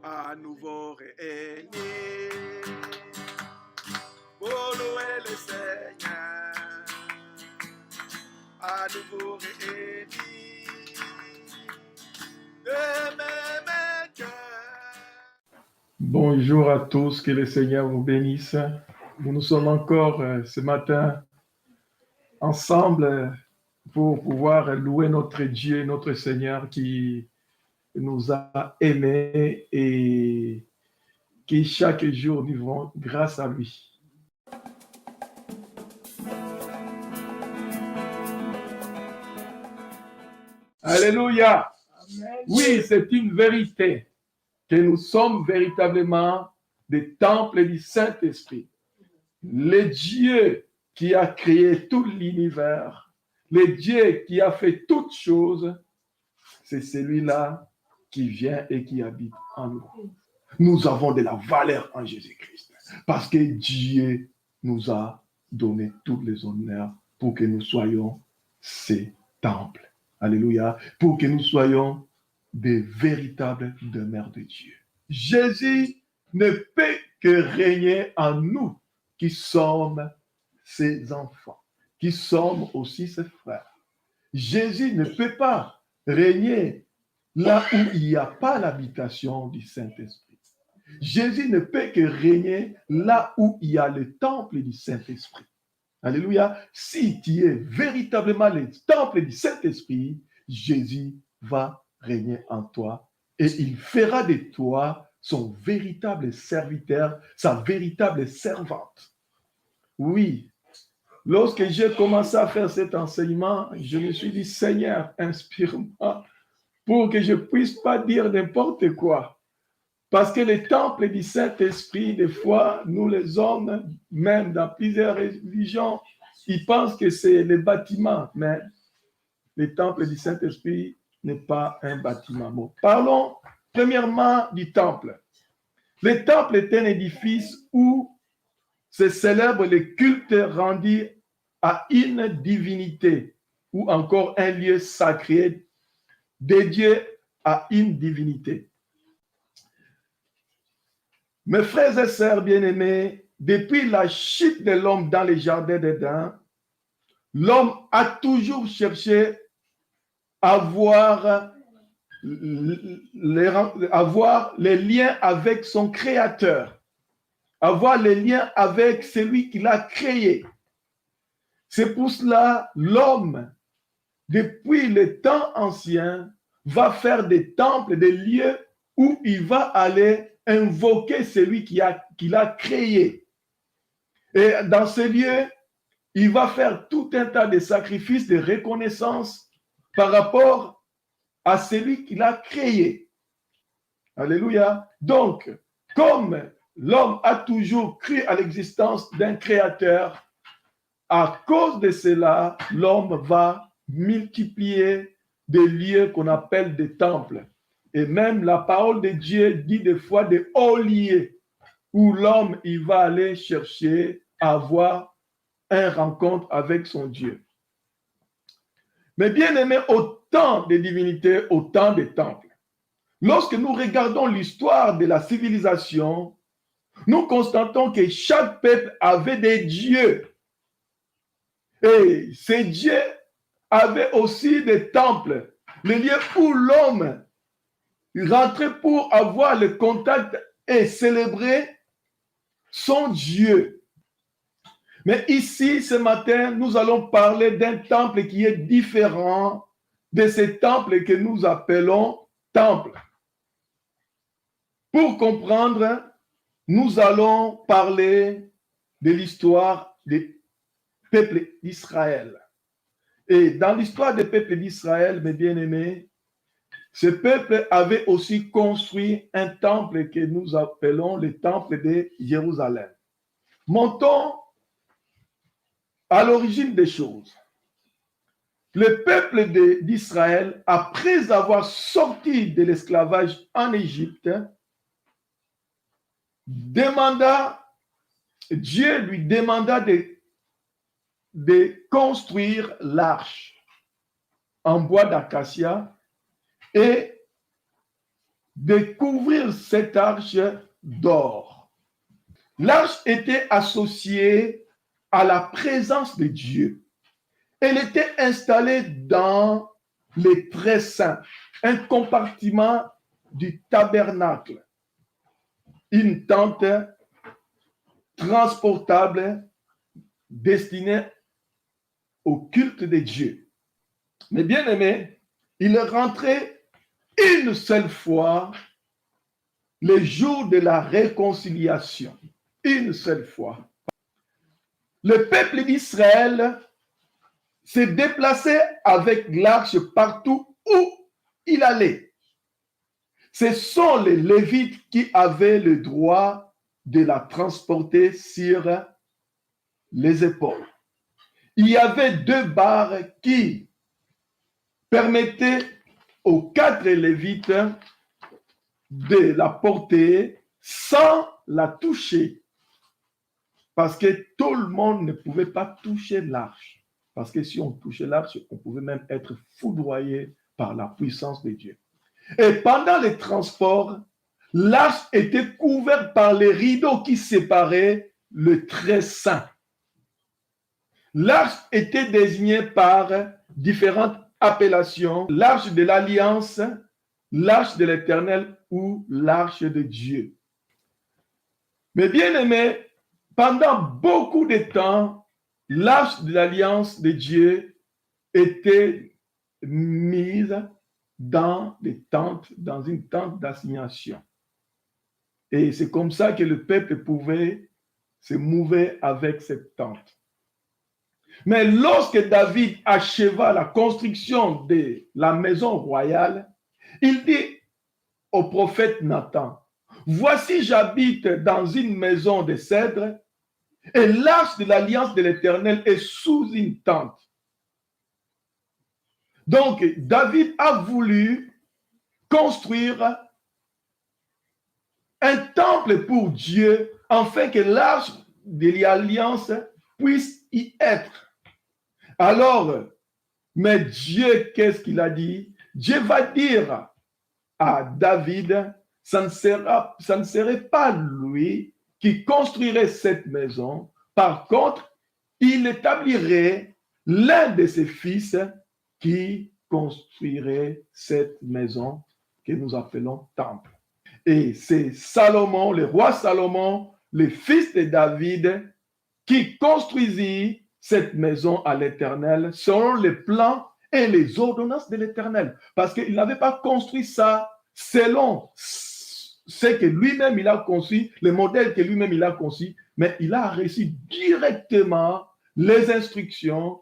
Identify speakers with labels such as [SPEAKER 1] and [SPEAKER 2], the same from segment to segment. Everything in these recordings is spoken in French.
[SPEAKER 1] à nouveau réunis pour louer le Seigneur, à nouveau réunis de même cœur.
[SPEAKER 2] Bonjour à tous, que le Seigneur vous bénisse. Nous sommes encore ce matin ensemble pour pouvoir louer notre Dieu, notre Seigneur qui nous a aimés et qui chaque jour vivons grâce à lui. Alléluia! Amen. Oui, c'est une vérité que nous sommes véritablement des temples du Saint-Esprit. Le Dieu qui a créé tout l'univers, le Dieu qui a fait toutes choses, c'est celui-là qui vient et qui habite en nous. Nous avons de la valeur en Jésus-Christ parce que Dieu nous a donné tous les honneurs pour que nous soyons ses temples. Alléluia. Pour que nous soyons des véritables demeures de Dieu. Jésus ne peut que régner en nous qui sommes ses enfants, qui sommes aussi ses frères. Jésus ne peut pas régner là où il n'y a pas l'habitation du Saint-Esprit. Jésus ne peut que régner là où il y a le temple du Saint-Esprit. Alléluia. Si tu es véritablement le temple du Saint-Esprit, Jésus va régner en toi et il fera de toi son véritable serviteur, sa véritable servante. Oui, lorsque j'ai commencé à faire cet enseignement, je me suis dit, Seigneur, inspire-moi pour que je ne puisse pas dire n'importe quoi. Parce que le temple du Saint-Esprit, des fois, nous les hommes, même dans plusieurs religions, ils pensent que c'est le bâtiment, mais le temple du Saint-Esprit n'est pas un bâtiment. Bon, parlons premièrement du temple. Le temple est un édifice où se célèbre le culte rendu à une divinité ou encore un lieu sacré dédié à une divinité. Mes frères et sœurs bien-aimés, depuis la chute de l'homme dans le jardin d'Éden, l'homme a toujours cherché à avoir les liens avec son Créateur, avoir les liens avec celui qui l'a créé. C'est pour cela l'homme, depuis le temps ancien, va faire des temples, des lieux où il va aller invoquer celui qui l'a créé. Et dans ce lieu, il va faire tout un tas de sacrifices de reconnaissance par rapport à celui qui l'a créé. Alléluia. Donc, comme l'homme a toujours cru à l'existence d'un créateur, à cause de cela, l'homme va multiplier des lieux qu'on appelle des temples. Et même la parole de Dieu dit des fois des hauts lieux où l'homme il va aller chercher à avoir une rencontre avec son Dieu. Mais bien aimé, autant de divinités, autant de temples. Lorsque nous regardons l'histoire de la civilisation, nous constatons que chaque peuple avait des dieux. Et ces dieux avaient aussi des temples, les lieux où l'homme rentrait pour avoir le contact et célébrer son Dieu. Mais ici, ce matin, nous allons parler d'un temple qui est différent de ces temples que nous appelons temples. Pour comprendre, nous allons parler de l'histoire des peuples d'Israël. Et dans l'histoire des peuples d'Israël, mes bien-aimés, ce peuple avait aussi construit un temple que nous appelons le temple de Jérusalem. Montons à l'origine des choses. Le peuple d'Israël, après avoir sorti de l'esclavage en Égypte, Dieu lui demanda de construire l'arche en bois d'acacia et de couvrir cette arche d'or. L'arche était associée à la présence de Dieu. Elle était installée dans les très saints, un compartiment du tabernacle, une tente transportable destinée au culte de Dieu. Mais bien aimé, il rentrait une seule fois le jour de la réconciliation. Une seule fois. Le peuple d'Israël se déplaçait avec l'arche partout où il allait. Ce sont les Lévites qui avaient le droit de la transporter sur les épaules. Il y avait 2 barres qui permettaient aux 4 Lévites de la porter sans la toucher. Parce que tout le monde ne pouvait pas toucher l'arche. Parce que si on touchait l'arche, on pouvait même être foudroyé par la puissance de Dieu. Et pendant les transports, l'arche était couverte par les rideaux qui séparaient le très saint. L'arche était désignée par différentes appellations, l'arche de l'alliance, l'arche de l'Éternel ou l'arche de Dieu. Mais bien aimé, pendant beaucoup de temps, l'arche de l'alliance de Dieu était mise dans des tentes, dans une tente d'assignation. Et c'est comme ça que le peuple pouvait se mouver avec cette tente. Mais lorsque David acheva la construction de la maison royale, il dit au prophète Nathan, « Voici, j'habite dans une maison de cèdre, et l'arche de l'alliance de l'Éternel est sous une tente. » Donc, David a voulu construire un temple pour Dieu, afin que l'arche de l'alliance puisse y être. Alors, mais Dieu, qu'est-ce qu'il a dit? Dieu va dire à David, ça ne serait pas lui qui construirait cette maison. Par contre, il établirait l'un de ses fils qui construirait cette maison que nous appelons temple. Et c'est Salomon, le roi Salomon, le fils de David, qui construisit cette maison à l'Éternel selon les plans et les ordonnances de l'Éternel. Parce qu'il n'avait pas construit ça selon ce que lui-même il a conçu, le modèle que lui-même il a conçu, mais il a reçu directement les instructions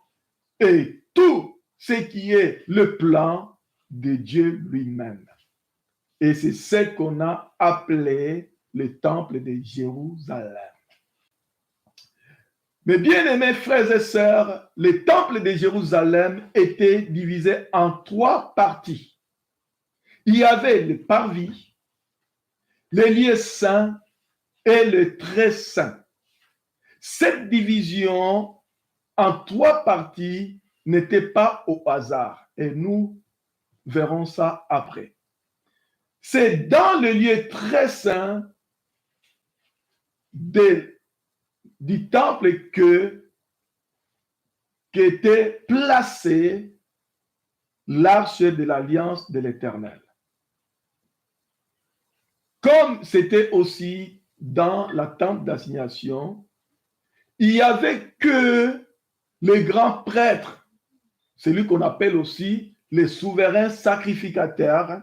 [SPEAKER 2] et tout ce qui est le plan de Dieu lui-même. Et c'est ce qu'on a appelé le temple de Jérusalem. Mais bien aimés frères et sœurs, le temple de Jérusalem était divisé en 3 parties. Il y avait le parvis, le lieu saint et le très saint. Cette division en 3 parties n'était pas au hasard et nous verrons ça après. C'est dans le lieu très saint du temple qu'était placée l'arche de l'alliance de l'Éternel. Comme c'était aussi dans la tente d'assignation, il n'y avait que les grands prêtres, celui qu'on appelle aussi les souverains sacrificateurs,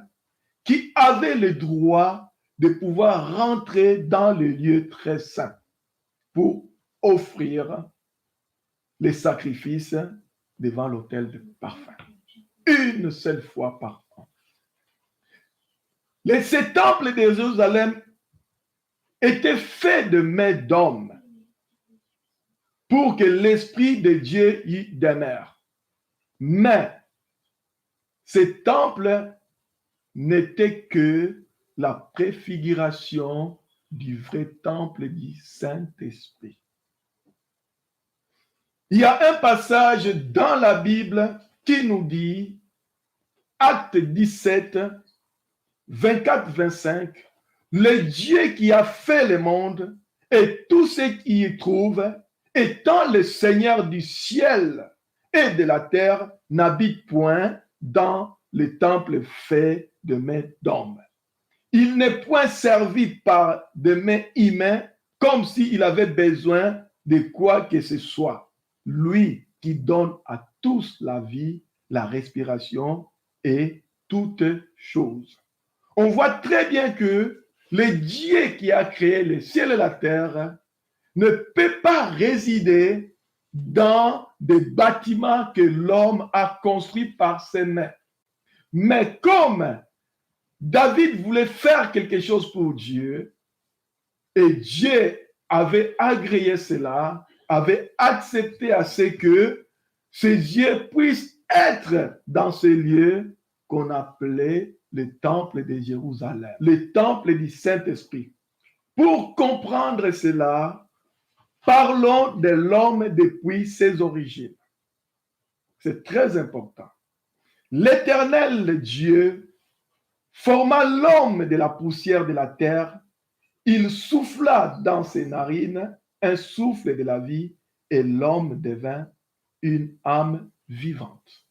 [SPEAKER 2] qui avaient le droit de pouvoir rentrer dans le lieu très saint pour offrir les sacrifices devant l'autel de parfum. Une seule fois par an. Ce temple de Jérusalem était fait de mains d'hommes pour que l'Esprit de Dieu y demeure. Mais ce temple n'était que la préfiguration du vrai temple du Saint-Esprit. Il y a un passage dans la Bible qui nous dit, Acte 17, 24-25, le Dieu qui a fait le monde et tout ce qui y trouve, étant le Seigneur du ciel et de la terre, n'habite point dans les temples faits de mains d'hommes. Il n'est point servi par des mains humaines comme s'il avait besoin de quoi que ce soit. Lui qui donne à tous la vie, la respiration et toutes choses. On voit très bien que le Dieu qui a créé le ciel et la terre ne peut pas résider dans des bâtiments que l'homme a construits par ses mains. Mais comme David voulait faire quelque chose pour Dieu, et Dieu avait agréé cela, avait accepté à ce que ces dieux puissent être dans ces lieux qu'on appelait le temple de Jérusalem, le temple du Saint-Esprit. Pour comprendre cela, parlons de l'homme depuis ses origines. C'est très important. L'Éternel Dieu forma l'homme de la poussière de la terre. Il souffla dans ses narines un souffle de la vie et l'homme devint une âme vivante.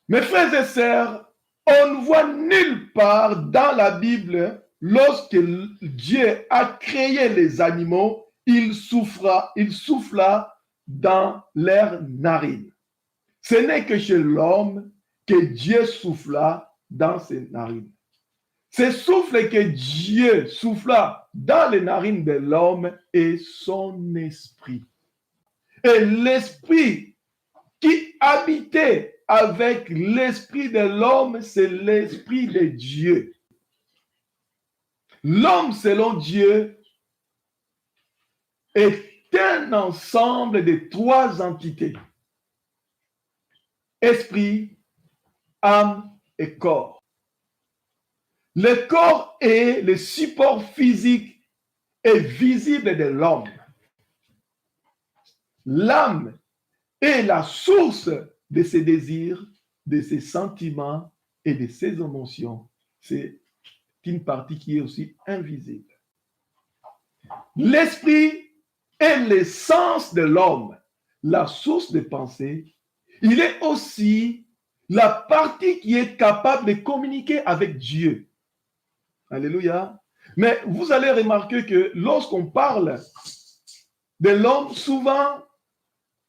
[SPEAKER 2] Mes frères et sœurs, on ne voit nulle part dans la Bible, lorsque Dieu a créé les animaux, il souffla dans leurs narines. Ce n'est que chez l'homme que Dieu souffla dans ses narines. Ce souffle que Dieu souffla dans les narines de l'homme est son esprit. Et l'esprit qui habitait avec l'esprit de l'homme, c'est l'esprit de Dieu. L'homme, selon Dieu, est un ensemble de trois entités. Esprit, âme et corps. Le corps est le support physique et visible de l'homme. L'âme est la source de ses désirs, de ses sentiments et de ses émotions. C'est une partie qui est aussi invisible. L'esprit est l'essence de l'homme, la source de pensée. Il est aussi la partie qui est capable de communiquer avec Dieu. Alléluia. Mais vous allez remarquer que lorsqu'on parle de l'homme, souvent,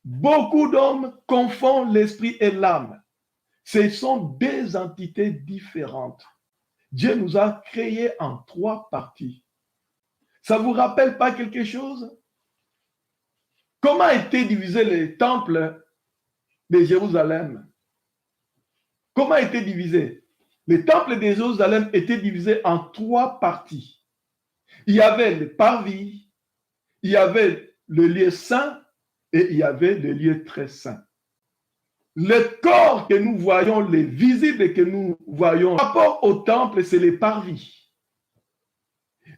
[SPEAKER 2] beaucoup d'hommes confondent l'esprit et l'âme. Ce sont deux entités différentes. Dieu nous a créés en trois parties. Ça ne vous rappelle pas quelque chose? Comment était divisé le temple de Jérusalem? Comment était divisé? Le temple de Jérusalem était divisé en trois parties. Il y avait le parvis, il y avait le lieu saint et il y avait le lieu très saint. Le corps que nous voyons, les visibles que nous voyons, par rapport au temple, c'est le parvis.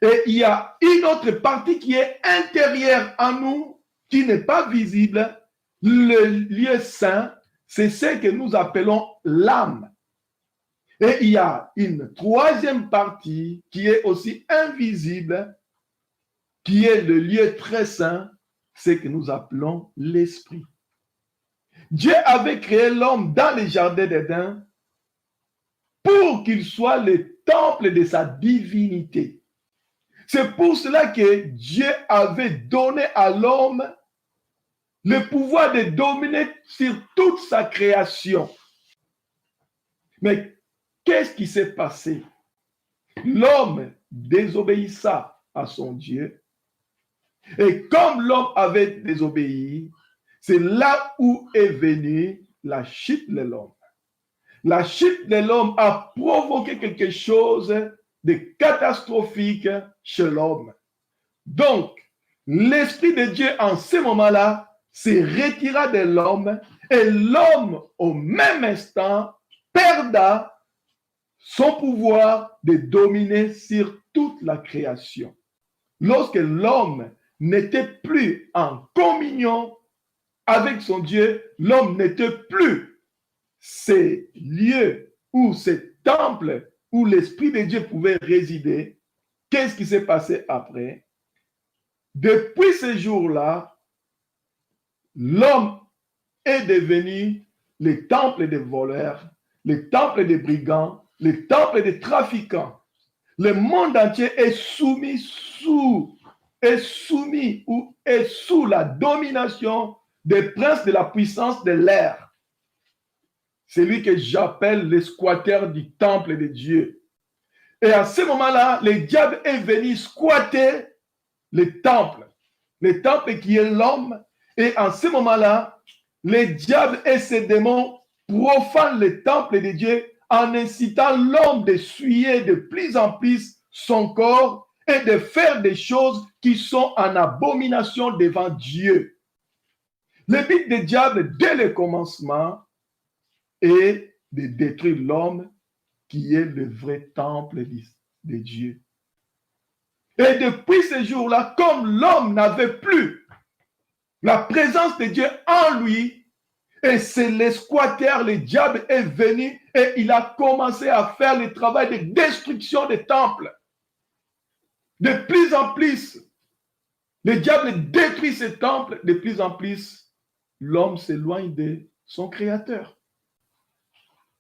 [SPEAKER 2] Et il y a une autre partie qui est intérieure en nous, qui n'est pas visible. Le lieu saint, c'est ce que nous appelons l'âme. Et il y a une troisième partie qui est aussi invisible, qui est le lieu très saint, ce que nous appelons l'esprit. Dieu avait créé l'homme dans le jardin d'Éden pour qu'il soit le temple de sa divinité. C'est pour cela que Dieu avait donné à l'homme le pouvoir de dominer sur toute sa création. Mais qu'est-ce qui s'est passé? L'homme désobéissa à son Dieu. Et comme l'homme avait désobéi, c'est là où est venue la chute de l'homme. La chute de l'homme a provoqué quelque chose de catastrophique chez l'homme. Donc, l'Esprit de Dieu en ce moment-là se retira de l'homme et l'homme, au même instant, perda son pouvoir de dominer sur toute la création. Lorsque l'homme n'était plus en communion avec son Dieu, l'homme n'était plus ces lieux ou cette temple où l'Esprit de Dieu pouvait résider, qu'est-ce qui s'est passé après? Depuis ce jour-là, l'homme est devenu le temple des voleurs, le temple des brigands, le temple des trafiquants. Le monde entier est soumis sous la domination des princes de la puissance de l'air. C'est lui que j'appelle le squatteur du temple de Dieu. Et à ce moment-là, le diable est venu squatter le temple qui est l'homme. Et en ce moment-là, le diable et ses démons profanent le temple de Dieu en incitant l'homme de souiller de plus en plus son corps et de faire des choses qui sont en abomination devant Dieu. Le but du diable, dès le commencement, est de détruire l'homme qui est le vrai temple de Dieu. Et depuis ce jour-là, comme l'homme n'avait plus la présence de Dieu en lui, et c'est le squatter, le diable est venu et il a commencé à faire le travail de destruction des temples. De plus en plus, le diable détruit ces temples, de plus en plus, l'homme s'éloigne de son créateur.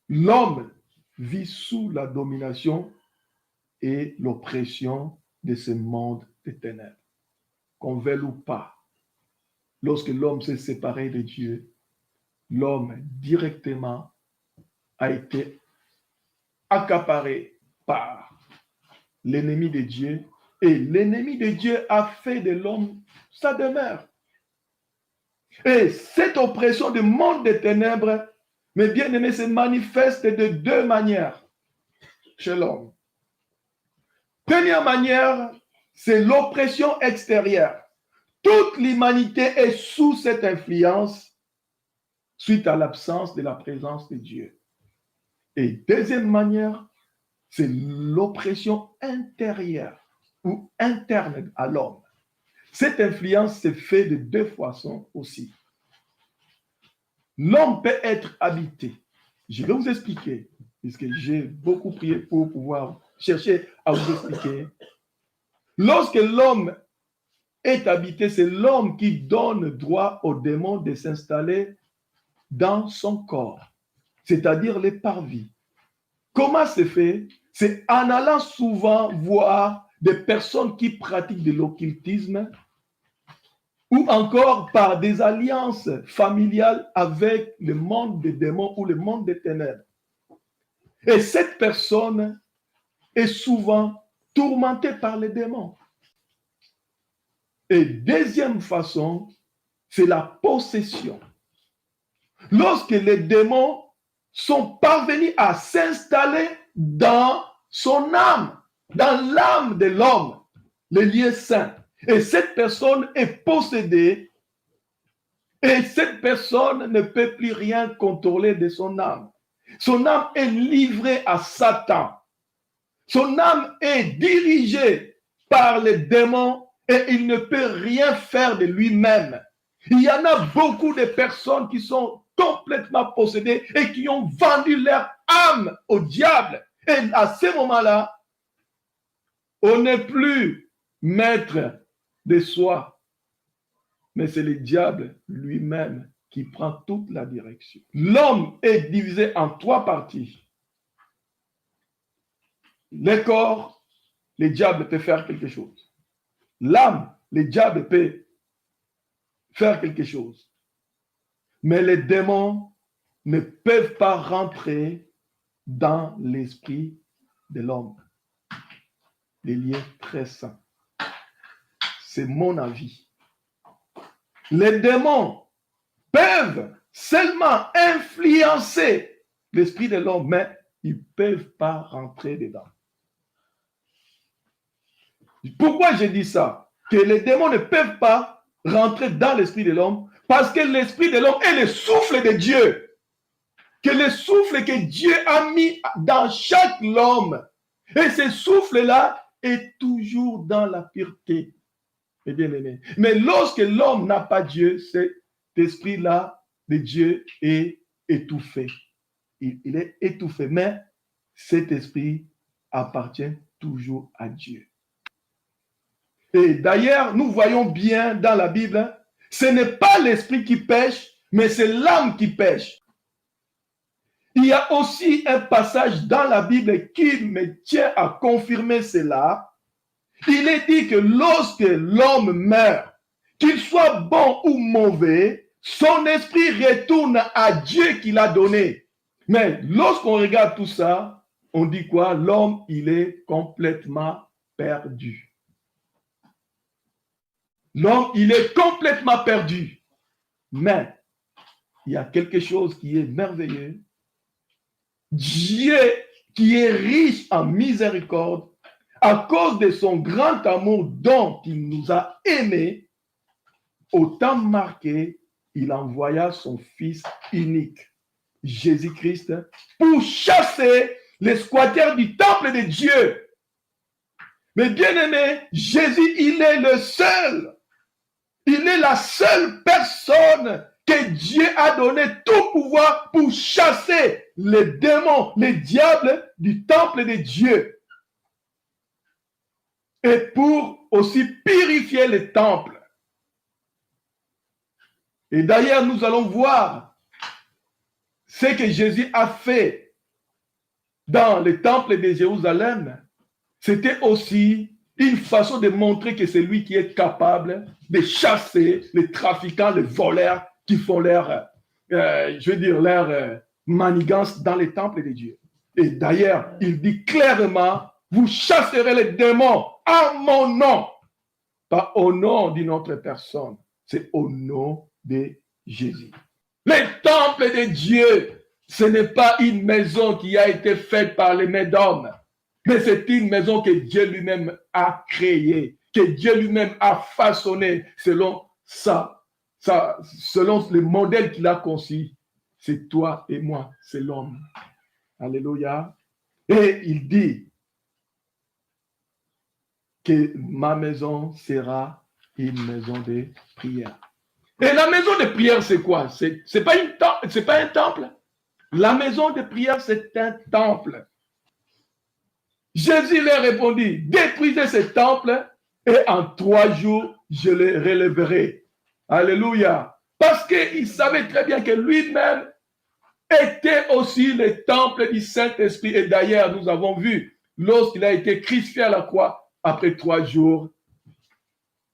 [SPEAKER 2] L'homme vit sous la domination et l'oppression de ce monde des ténèbres. Qu'on veuille ou pas, lorsque l'homme s'est séparé de Dieu, l'homme directement a été accaparé par l'ennemi de Dieu et l'ennemi de Dieu a fait de l'homme sa demeure. Et cette oppression du monde des ténèbres, mes bien-aimés, se manifeste de deux manières chez l'homme. Première manière, c'est l'oppression extérieure. Toute l'humanité est sous cette influence suite à l'absence de la présence de Dieu. Et deuxième manière, c'est l'oppression intérieure ou interne à l'homme. Cette influence se fait de deux façons aussi. L'homme peut être habité. Je vais vous expliquer, puisque j'ai beaucoup prié pour pouvoir chercher à vous expliquer. Lorsque l'homme est habité, c'est l'homme qui donne droit aux démons de s'installer dans son corps, c'est-à-dire les parvis. Comment c'est fait? C'est en allant souvent voir des personnes qui pratiquent de l'occultisme ou encore par des alliances familiales avec le monde des démons ou le monde des ténèbres. Et cette personne est souvent tourmentée par les démons. Et deuxième façon, c'est la possession. Lorsque les démons sont parvenus à s'installer dans son âme, dans l'âme de l'homme, le lieu saint. Et cette personne est possédée et cette personne ne peut plus rien contrôler de son âme. Son âme est livrée à Satan. Son âme est dirigée par les démons et il ne peut rien faire de lui-même. Il y en a beaucoup de personnes qui sont complètement possédées et qui ont vendu leur âme au diable. Et à ce moment-là, on n'est plus maître de soi, mais c'est le diable lui-même qui prend toute la direction. L'homme est divisé en trois parties. Le corps, le diable peut faire quelque chose. L'âme, le diable peut faire quelque chose. Mais les démons ne peuvent pas rentrer dans l'esprit de l'homme. Les liens très saints. C'est mon avis. Les démons peuvent seulement influencer l'esprit de l'homme, mais ils ne peuvent pas rentrer dedans. Pourquoi je dis ça? Que les démons ne peuvent pas rentrer dans l'esprit de l'homme, parce que l'esprit de l'homme est le souffle de Dieu. Que le souffle que Dieu a mis dans chaque homme. Et ce souffle-là est toujours dans la pureté. Et bien aimé. Mais lorsque l'homme n'a pas Dieu, cet esprit-là de Dieu est étouffé. Il est étouffé. Mais cet esprit appartient toujours à Dieu. Et d'ailleurs, nous voyons bien dans la Bible, ce n'est pas l'esprit qui pêche, mais c'est l'âme qui pêche. Il y a aussi un passage dans la Bible qui me tient à confirmer cela. Il est dit que lorsque l'homme meurt, qu'il soit bon ou mauvais, son esprit retourne à Dieu qui l'a donné. Mais lorsqu'on regarde tout ça, on dit quoi? L'homme, il est complètement perdu. L'homme, il est complètement perdu. Mais il y a quelque chose qui est merveilleux. Dieu, qui est riche en miséricorde, à cause de son grand amour dont il nous a aimés, au temps marqué, il envoya son Fils unique, Jésus-Christ, pour chasser les squatteurs du temple de Dieu. Mais bien aimé, Jésus, il est le seul. Il est la seule personne que Dieu a donné tout pouvoir pour chasser les démons, les diables du temple de Dieu. Et pour aussi purifier les temples. Et d'ailleurs, nous allons voir ce que Jésus a fait dans le temple de Jérusalem. C'était aussi une façon de montrer que c'est lui qui est capable de chasser les trafiquants, les voleurs qui font leur manigance dans les temples de Dieu. Et d'ailleurs, il dit clairement, vous chasserez les démons en mon nom, pas au nom d'une autre personne, c'est au nom de Jésus. Le temple de Dieu, ce n'est pas une maison qui a été faite par les mains d'hommes, mais c'est une maison que Dieu lui-même a créée, que Dieu lui-même a façonnée selon selon le modèle qu'il a conçu. C'est toi et moi, c'est l'homme. Alléluia. Et il dit que ma maison sera une maison de prière. Et la maison de prière, c'est quoi? C'est pas un temple. La maison de prière, c'est un temple. Jésus leur répondit, détruisez ce temple et en 3 jours, je le relèverai. Alléluia. Parce qu'il savait très bien que lui-même était aussi le temple du Saint-Esprit. Et d'ailleurs, nous avons vu, lorsqu'il a été crucifié à la croix, après 3 jours,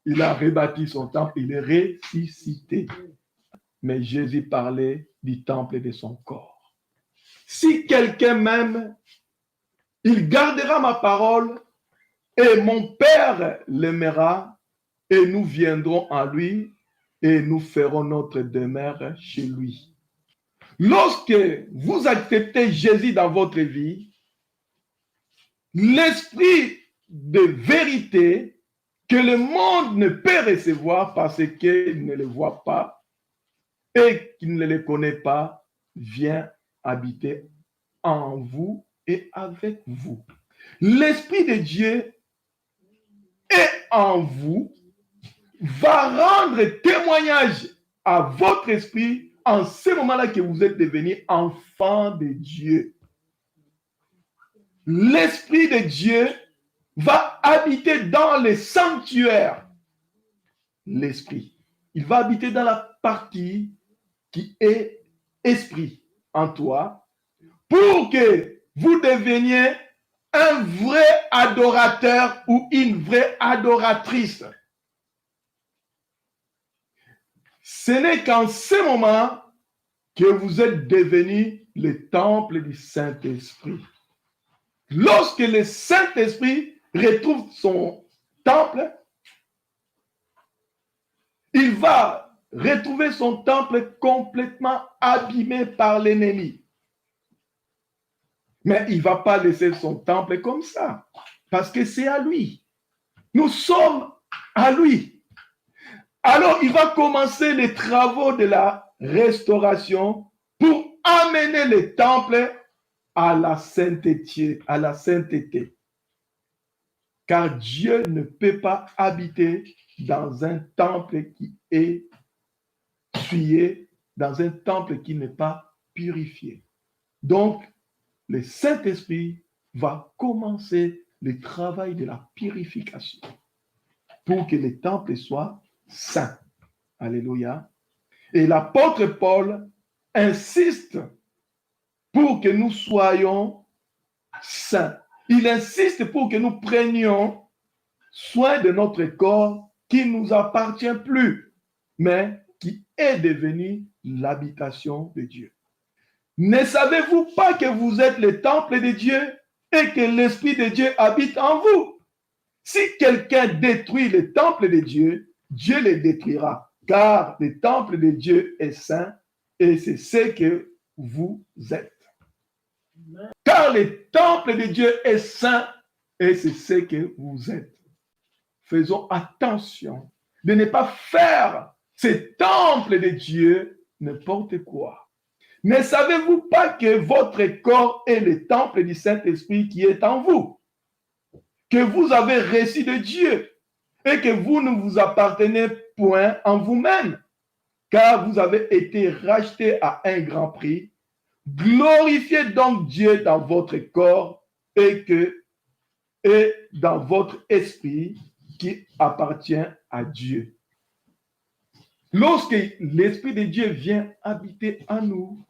[SPEAKER 2] il a rebâti son temple, il est ressuscité. Mais Jésus parlait du temple de son corps. Si quelqu'un m'aime, il gardera ma parole et mon Père l'aimera et nous viendrons à lui et nous ferons notre demeure chez lui. Lorsque vous acceptez Jésus dans votre vie, l'esprit de vérité que le monde ne peut recevoir parce qu'il ne le voit pas et qu'il ne le connaît pas, vient habiter en vous et avec vous. L'Esprit de Dieu est en vous, va rendre témoignage à votre esprit en ce moment-là que vous êtes devenu enfant de Dieu. L'Esprit de Dieu va habiter dans les sanctuaires. L'Esprit. Il va habiter dans la partie qui est esprit en toi pour que vous deveniez un vrai adorateur ou une vraie adoratrice. Ce n'est qu'en ce moment que vous êtes devenu le temple du Saint-Esprit. Lorsque le Saint-Esprit retrouve son temple, il va retrouver son temple complètement abîmé par l'ennemi. Mais il ne va pas laisser son temple comme ça, parce que c'est à lui. Nous sommes à lui. Alors, il va commencer les travaux de la restauration pour amener le temple à la sainteté, Car Dieu ne peut pas habiter dans un temple qui est souillé, dans un temple qui n'est pas purifié. Donc, le Saint-Esprit va commencer le travail de la purification pour que le temple soit saint. Alléluia. Et l'apôtre Paul insiste pour que nous soyons saints. Il insiste pour que nous prenions soin de notre corps qui ne nous appartient plus, mais qui est devenu l'habitation de Dieu. Ne savez-vous pas que vous êtes le temple de Dieu et que l'Esprit de Dieu habite en vous? Si quelqu'un détruit le temple de Dieu, Dieu le détruira, car le temple de Dieu est saint et c'est ce que vous êtes. Car le temple de Dieu est saint et c'est ce que vous êtes. Faisons attention de ne pas faire ce temple de Dieu n'importe quoi. Ne savez-vous pas que votre corps est le temple du Saint-Esprit qui est en vous, que vous avez reçu de Dieu et que vous ne vous appartenez point en vous-même, car vous avez été rachetés à un grand prix. Glorifiez donc Dieu dans votre corps et dans votre esprit qui appartient à Dieu. Lorsque l'Esprit de Dieu vient habiter en nous,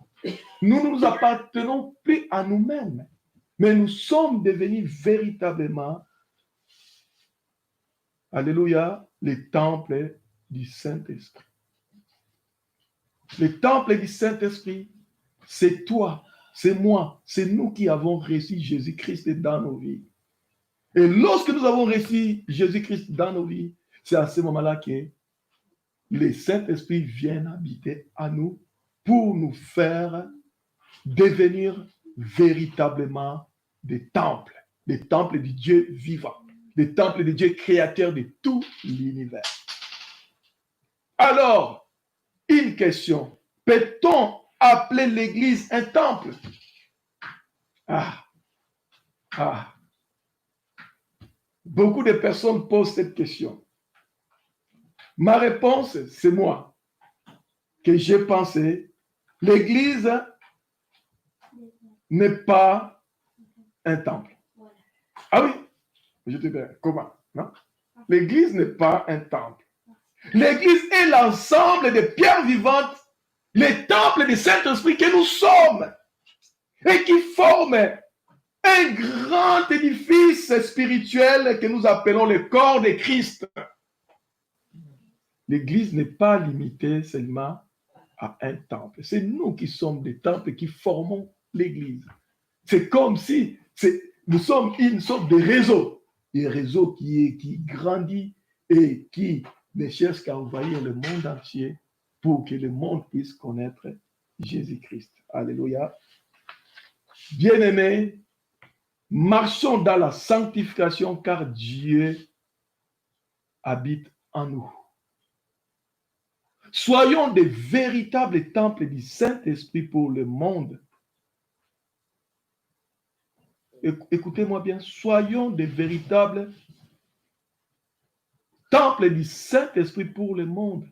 [SPEAKER 2] nous ne nous appartenons plus à nous-mêmes, mais nous sommes devenus véritablement, alléluia, les temples du Saint-Esprit. Le temple du Saint-Esprit, c'est toi, c'est moi, c'est nous qui avons reçu Jésus-Christ dans nos vies. Et lorsque nous avons reçu Jésus-Christ dans nos vies, c'est à ce moment-là que le Saint-Esprit vient habiter à nous pour nous faire devenir véritablement des temples du Dieu vivant, des temples de Dieu créateur de tout l'univers. Alors, une question, peut-on appeler l'Église un temple? Beaucoup de personnes posent cette question. Ma réponse, c'est moi, que j'ai pensé, l'Église n'est pas un temple. Ah oui, je te dis, comment? Non? L'Église n'est pas un temple. L'Église est l'ensemble des pierres vivantes, les temples du Saint-Esprit que nous sommes et qui forment un grand édifice spirituel que nous appelons le corps de Christ. L'Église n'est pas limitée seulement à un temple. C'est nous qui sommes des temples qui formons l'Église. C'est comme si nous sommes une sorte de réseau. Un réseau qui grandit et qui ne cherche qu'à envahir le monde entier pour que le monde puisse connaître Jésus-Christ. Alléluia. Bien-aimés, marchons dans la sanctification car Dieu habite en nous. Soyons des véritables temples du Saint-Esprit pour le monde. Écoutez-moi bien, soyons des véritables temples du Saint-Esprit pour le monde.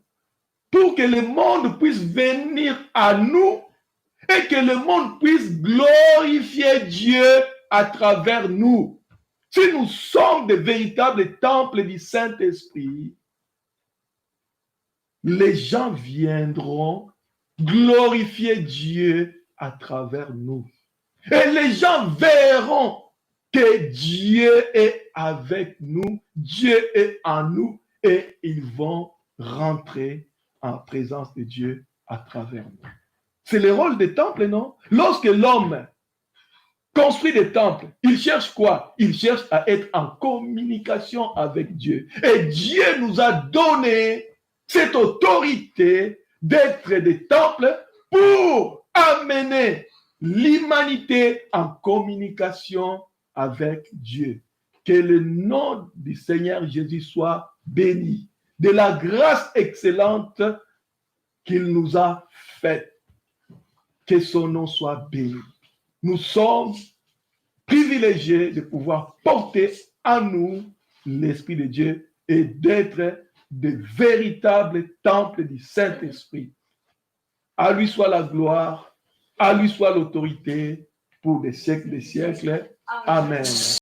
[SPEAKER 2] Pour que le monde puisse venir à nous et que le monde puisse glorifier Dieu à travers nous. Si nous sommes des véritables temples du Saint-Esprit, les gens viendront glorifier Dieu à travers nous. Et les gens verront que Dieu est avec nous, Dieu est en nous, et ils vont rentrer en présence de Dieu à travers nous. C'est le rôle des temples, non? Lorsque l'homme construit des temples, il cherche quoi? Il cherche à être en communication avec Dieu. Et Dieu nous a donné cette autorité d'être des temples pour amener l'humanité en communication avec Dieu. Que le nom du Seigneur Jésus soit béni. De la grâce excellente qu'il nous a faite. Que son nom soit béni. Nous sommes privilégiés de pouvoir porter en nous l'Esprit de Dieu et d'être de véritables temples du Saint-Esprit. À lui soit la gloire, à lui soit l'autorité, pour des siècles des siècles. Amen.